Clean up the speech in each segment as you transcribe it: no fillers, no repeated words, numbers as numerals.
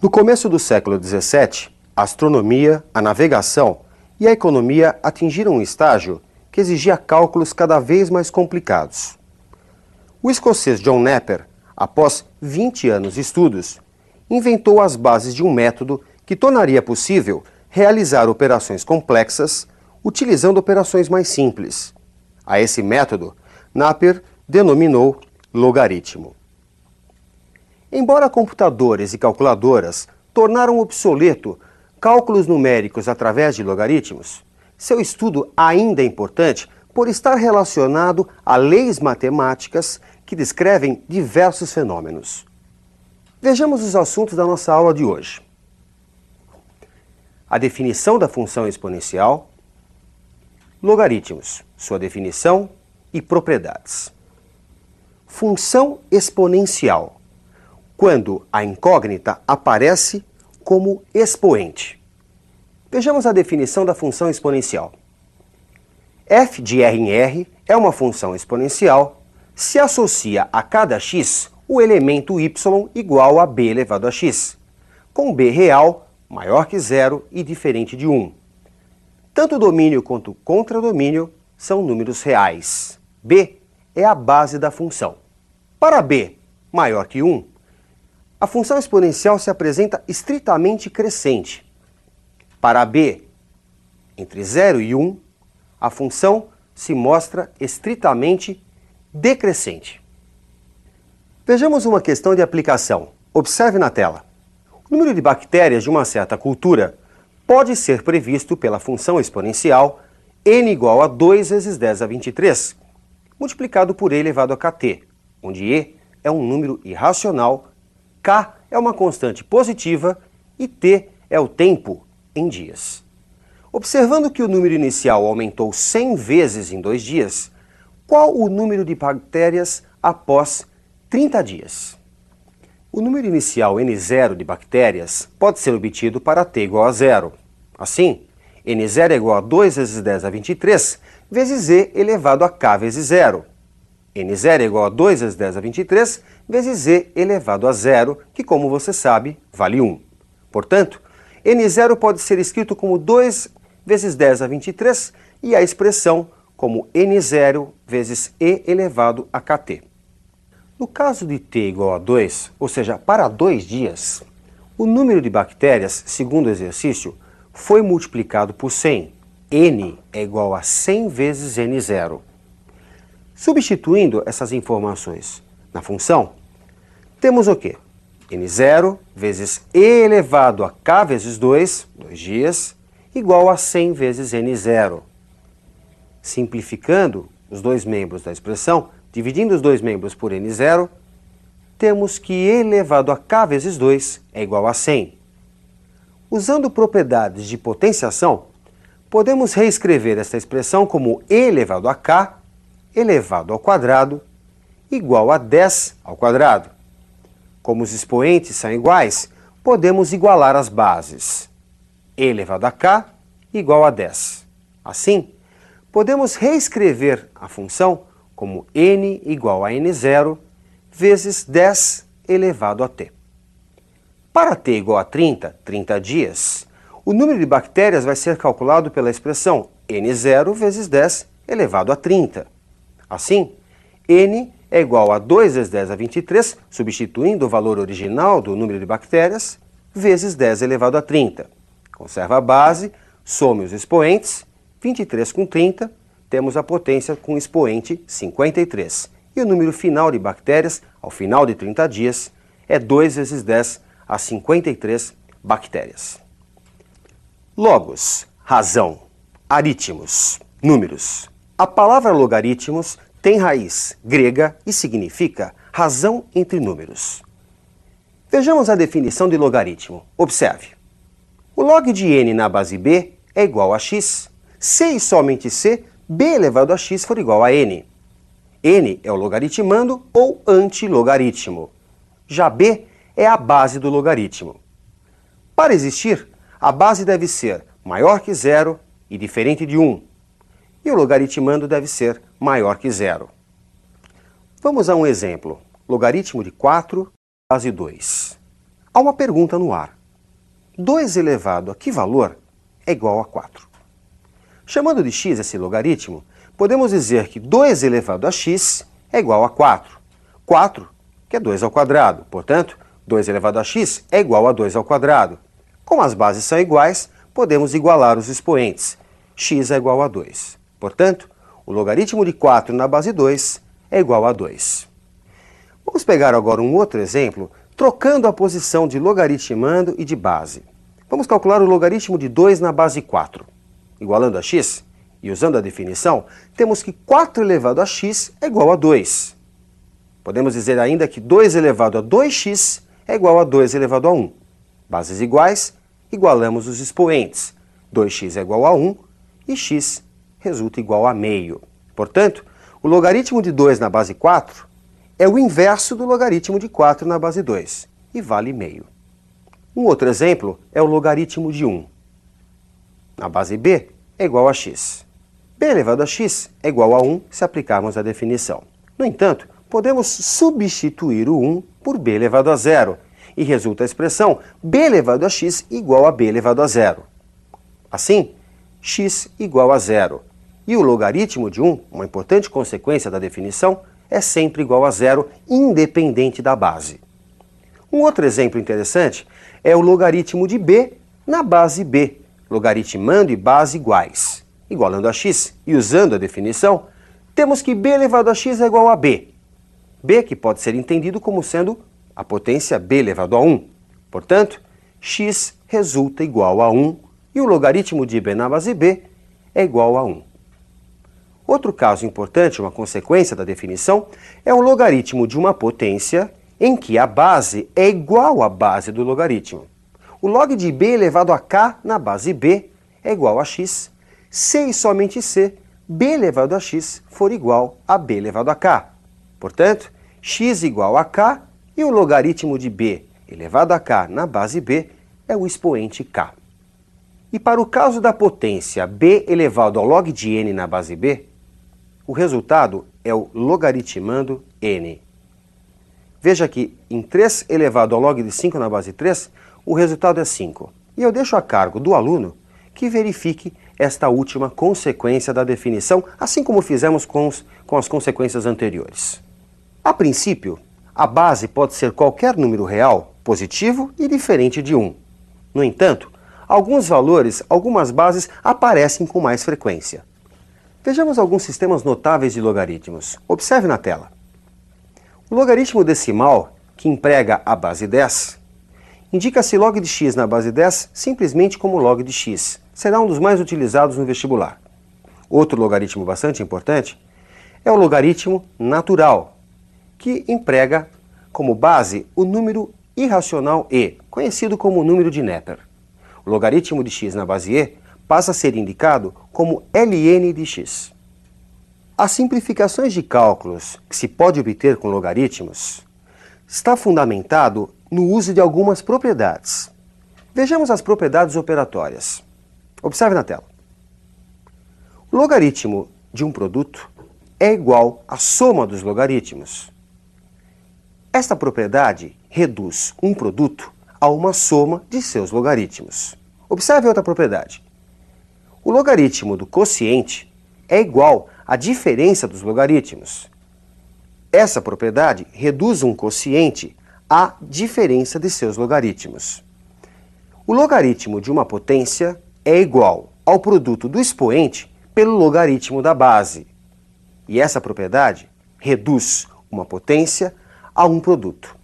No começo do século XVII, a astronomia, a navegação e a economia atingiram um estágio que exigia cálculos cada vez mais complicados. O escocês John Napier, após 20 anos de estudos, inventou as bases de um método que tornaria possível realizar operações complexas utilizando operações mais simples. A esse método, Napier denominou logaritmo. Embora computadores e calculadoras tornaram obsoleto cálculos numéricos através de logaritmos, seu estudo ainda é importante por estar relacionado a leis matemáticas que descrevem diversos fenômenos. Vejamos os assuntos da nossa aula de hoje. A definição da função exponencial, logaritmos, sua definição e propriedades. Função exponencial, quando a incógnita aparece como expoente. Vejamos a definição da função exponencial. F de R em R é uma função exponencial se associa a cada x o elemento y igual a b elevado a x, com b real maior que zero e diferente de 1. Tanto domínio quanto contradomínio são números reais. b é a base da função. Para b maior que 1, a função exponencial se apresenta estritamente crescente. Para b entre 0 e 1, a função se mostra estritamente decrescente. Vejamos uma questão de aplicação. Observe na tela. O número de bactérias de uma certa cultura pode ser previsto pela função exponencial n igual a 2 vezes 10 a 23, multiplicado por e elevado a kt, onde e é um número irracional, k é uma constante positiva e t é o tempo em dias. Observando que o número inicial aumentou 100 vezes em 2 dias, qual o número de bactérias após 30 dias? O número inicial n0 de bactérias pode ser obtido para t igual a 0. Assim, n0 é igual a 2 vezes 10 a 23 vezes e elevado a k vezes 0. n0 é igual a 2 vezes 10 a 23 vezes e elevado a 0, que, como você sabe, vale 1. Portanto, n0 pode ser escrito como 2 vezes 10 a 23 e a expressão como n0 vezes e elevado a kt. No caso de t igual a 2, ou seja, para 2 dias, o número de bactérias, segundo o exercício, foi multiplicado por 100. n é igual a 100 vezes n0. Substituindo essas informações na função, temos o quê? n0 vezes e elevado a k vezes 2, 2 dias, igual a 100 vezes n0. Simplificando os dois membros da expressão, dividindo os dois membros por n0, temos que e elevado a k vezes 2 é igual a 100. Usando propriedades de potenciação, podemos reescrever esta expressão como e elevado a k elevado ao quadrado igual a 10 ao quadrado. Como os expoentes são iguais, podemos igualar as bases. E elevado a k igual a 10. Assim, podemos reescrever a função como n igual a n0 vezes 10 elevado a t. Para t igual a 30, 30 dias, o número de bactérias vai ser calculado pela expressão n0 vezes 10 elevado a 30. Assim, n é igual a 2 vezes 10 a 23, substituindo o valor original do número de bactérias, vezes 10 elevado a 30. Conserva a base, some os expoentes, 23 com 30, temos a potência com expoente 53. E o número final de bactérias, ao final de 30 dias, é 2 vezes 10 a 53 bactérias. Logos, razão, aritmos, números. A palavra logaritmos tem raiz grega e significa razão entre números. Vejamos a definição de logaritmo. Observe. O log de n na base b é igual a x, se e somente se b elevado a x for igual a n. n é o logaritmando ou antilogaritmo. Já b é a base do logaritmo. Para existir, a base deve ser maior que 0 e diferente de 1. E o logaritmando deve ser maior que 0. Vamos a um exemplo. Logaritmo de 4, base 2. Há uma pergunta no ar. 2 elevado a que valor é igual a 4? Chamando de x esse logaritmo, podemos dizer que 2 elevado a x é igual a 4. 4, que é 2 ao quadrado. Portanto, 2 elevado a x é igual a 2 ao quadrado. Como as bases são iguais, podemos igualar os expoentes. X é igual a 2. Portanto, o logaritmo de 4 na base 2 é igual a 2. Vamos pegar agora um outro exemplo, trocando a posição de logaritmando e de base. Vamos calcular o logaritmo de 2 na base 4. Igualando a x e usando a definição, temos que 4 elevado a x é igual a 2. Podemos dizer ainda que 2 elevado a 2x é igual a 2 elevado a 1. Bases iguais, igualamos os expoentes. 2x é igual a 1 e x resulta igual a meio. Portanto, o logaritmo de 2 na base 4 é o inverso do logaritmo de 4 na base 2 e vale meio. Um outro exemplo é o logaritmo de 1. Na base b é igual a x. b elevado a x é igual a 1 se aplicarmos a definição. No entanto, podemos substituir o 1 por b elevado a 0 e resulta a expressão b elevado a x igual a b elevado a 0. Assim, x igual a 0. E o logaritmo de 1, uma importante consequência da definição, é sempre igual a 0, independente da base. Um outro exemplo interessante é o logaritmo de b na base b, logaritmando e base iguais. Igualando a x e usando a definição, temos que b elevado a x é igual a b. b que pode ser entendido como sendo a potência b elevado a 1. Portanto, x resulta igual a 1 e o logaritmo de b na base b é igual a 1. Outro caso importante, uma consequência da definição, é o logaritmo de uma potência em que a base é igual à base do logaritmo. O log de b elevado a k na base b é igual a x, se e somente se b elevado a x for igual a b elevado a k. Portanto, x igual a k e o logaritmo de b elevado a k na base b é o expoente k. E para o caso da potência b elevado ao log de n na base b, o resultado é o logaritmando n. Veja que em 3 elevado ao log de 5 na base 3, o resultado é 5. E eu deixo a cargo do aluno que verifique esta última consequência da definição, assim como fizemos com as consequências anteriores. A princípio, a base pode ser qualquer número real, positivo e diferente de 1. No entanto, alguns valores, algumas bases aparecem com mais frequência. Vejamos alguns sistemas notáveis de logaritmos. Observe na tela. O logaritmo decimal, que emprega a base 10, indica-se log de x na base 10 simplesmente como log de x. Será um dos mais utilizados no vestibular. Outro logaritmo bastante importante é o logaritmo natural, que emprega como base o número irracional e, conhecido como número de Neper. O logaritmo de x na base e passa a ser indicado como ln de x. As simplificações de cálculos que se pode obter com logaritmos está fundamentado no uso de algumas propriedades. Vejamos as propriedades operatórias. Observe na tela. O logaritmo de um produto é igual à soma dos logaritmos. Esta propriedade reduz um produto a uma soma de seus logaritmos. Observe outra propriedade. O logaritmo do quociente é igual à diferença dos logaritmos. Essa propriedade reduz um quociente à diferença de seus logaritmos. O logaritmo de uma potência é igual ao produto do expoente pelo logaritmo da base. E essa propriedade reduz uma potência a um produto.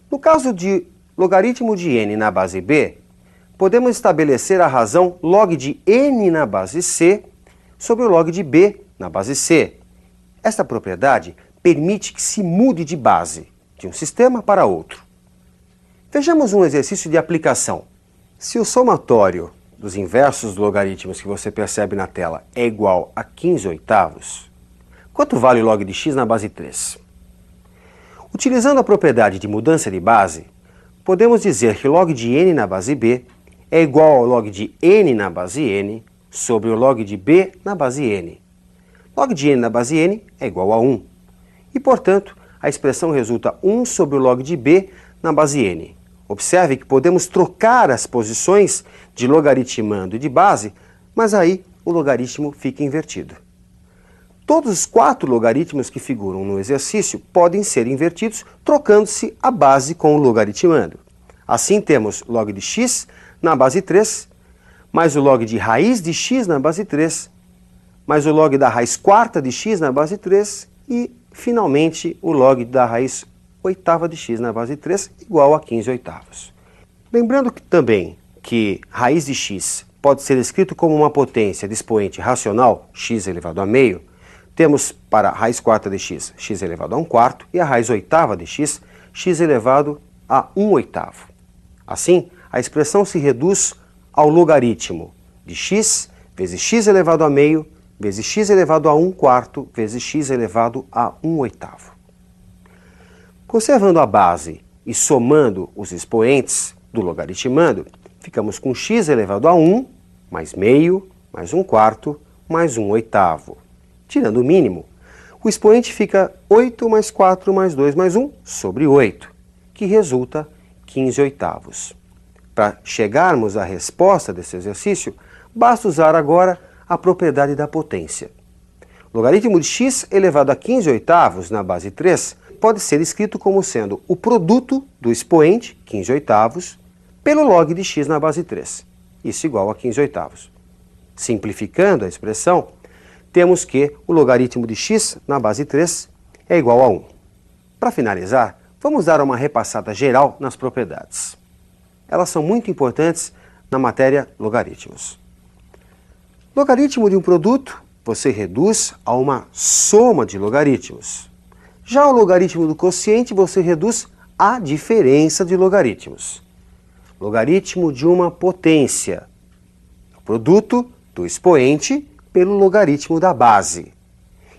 No caso de logaritmo de n na base b, podemos estabelecer a razão log de n na base c sobre o log de b na base c. Esta propriedade permite que se mude de base, de um sistema para outro. Vejamos um exercício de aplicação. Se o somatório dos inversos dos logaritmos que você percebe na tela é igual a 15 oitavos, quanto vale o log de x na base 3? Utilizando a propriedade de mudança de base, podemos dizer que log de n na base b é igual ao log de n na base n sobre o log de b na base n. Log de n na base n é igual a 1. E, portanto, a expressão resulta 1 sobre o log de b na base n. Observe que podemos trocar as posições de logaritmando e de base, mas aí o logaritmo fica invertido. Todos os 4 logaritmos que figuram no exercício podem ser invertidos trocando-se a base com o logaritmando. Assim temos log de x na base 3, mais o log de raiz de x na base 3, mais o log da raiz quarta de x na base 3 e, finalmente, o log da raiz oitava de x na base 3 igual a 15 oitavos. Lembrando também que raiz de x pode ser escrito como uma potência de expoente racional, x elevado a meio, temos para a raiz quarta de x, x elevado a 1/4, e a raiz oitava de x, x elevado a 1/8. Assim, a expressão se reduz ao logaritmo de x vezes x elevado a meio vezes x elevado a 1/4 vezes x elevado a 1/8. Conservando a base e somando os expoentes do logaritmando, ficamos com x elevado a 1 mais meio mais 1/4 mais 1/8. Tirando o mínimo, o expoente fica 8 mais 4 mais 2 mais 1 sobre 8, que resulta 15 oitavos. Para chegarmos à resposta desse exercício, basta usar agora a propriedade da potência. Logaritmo de x elevado a 15 oitavos na base 3 pode ser escrito como sendo o produto do expoente, 15 oitavos, pelo log de x na base 3. Isso igual a 15 oitavos. Simplificando a expressão, temos que o logaritmo de x na base 3 é igual a 1. Para finalizar, vamos dar uma repassada geral nas propriedades. Elas são muito importantes na matéria logaritmos. Logaritmo de um produto você reduz a uma soma de logaritmos. Já o logaritmo do quociente você reduz à diferença de logaritmos. Logaritmo de uma potência, produto do expoente pelo logaritmo da base.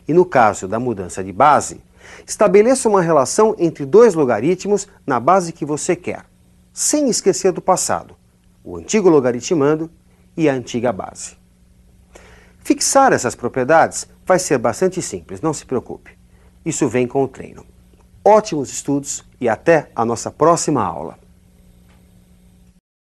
E no caso da mudança de base, estabeleça uma relação entre 2 logaritmos na base que você quer, sem esquecer do passado, o antigo logaritmando e a antiga base. Fixar essas propriedades vai ser bastante simples, não se preocupe. Isso vem com o treino. Ótimos estudos e até a nossa próxima aula.